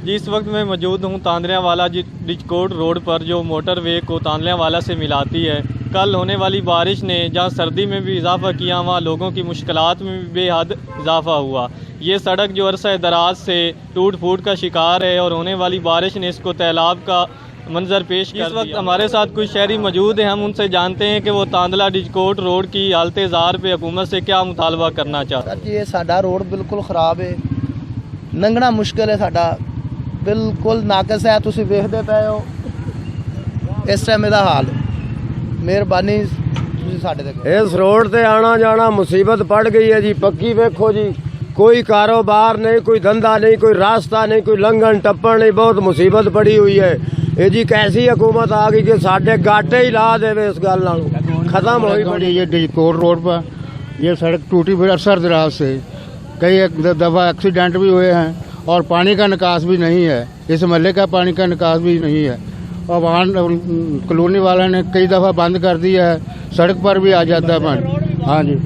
जी इस वक्त मैं मौजूद हूँ तांदलियावाला डिचकोट रोड पर जो मोटरवे को तांदलियावाला से मिलाती है। कल होने वाली बारिश ने जहाँ सर्दी में भी इजाफा किया, वहाँ लोगों की मुश्किलात में भी बेहद इजाफा हुआ। ये सड़क जो अरसा दराज से टूट फूट का शिकार है और होने वाली बारिश ने इसको तैलाब का मंजर पेश कर। इस वक्त हमारे साथ कुछ शहरी मौजूद हैं, हम उनसे जानते हैं कि वो तांदला डिचकोट रोड की हालत ज़ार पे हुकूमत से क्या मुतालबा करना चाहते हैं। जी ये साडा रोड बिल्कुल ख़राब है, लंघना मुश्किल है, साडा बिल्कुल नाकस है। तुसीं वेखदे पए हो इस टाइम दा हाल। मेहरबानी तुसीं साडे ते इस रोड ते आना जाना मुसीबत पड़ गई है जी। पक्की वेखो जी, कोई कारोबार नहीं, कोई धंधा नहीं, कोई रास्ता नहीं, कोई लंघन टप्पण नहीं, बहुत मुसीबत पड़ी हुई है। ये जी कैसी हुकूमत आ गई कि साडे गाटे ही ला देवे, इस गल नाल खत्म हो पड़ी। ये डिचकोट रोड पर ये सड़क टूटी हुई अरसर दराज से, कई दफ़ा एक्सीडेंट भी हुए हैं और पानी का निकास भी नहीं है। इस महल्ले का पानी का निकास भी नहीं है और वहाँ कॉलोनी वाले ने कई दफ़ा बंद कर दिया है, सड़क पर भी आ जाता है पानी। हाँ जी,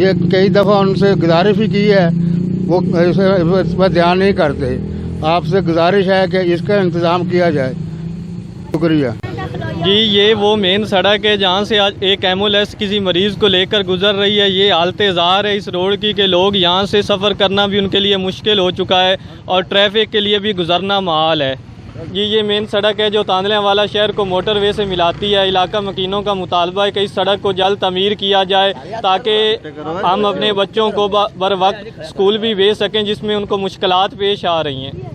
ये कई दफ़ा उनसे गुजारिश भी की है, वो इस पर ध्यान नहीं करते। आपसे गुजारिश है कि इसका इंतज़ाम किया जाए। शुक्रिया जी। ये वो मेन सड़क है जहाँ से आज एक एम्बुलेंस किसी मरीज़ को लेकर गुजर रही है। ये हालत ज़ार है इस रोड की कि लोग यहाँ से सफ़र करना भी उनके लिए मुश्किल हो चुका है और ट्रैफिक के लिए भी गुजरना महाल है। जी ये मेन सड़क है जो तांदलियावाला शहर को मोटरवे से मिलाती है। इलाका मकीनों का मुतालबा है कि इस सड़क को जल्द तमीर किया जाए ताकि हम अपने बच्चों को बर वक्त स्कूल भी भेज सकें, जिसमें उनको मुश्किलात पेश आ रही हैं।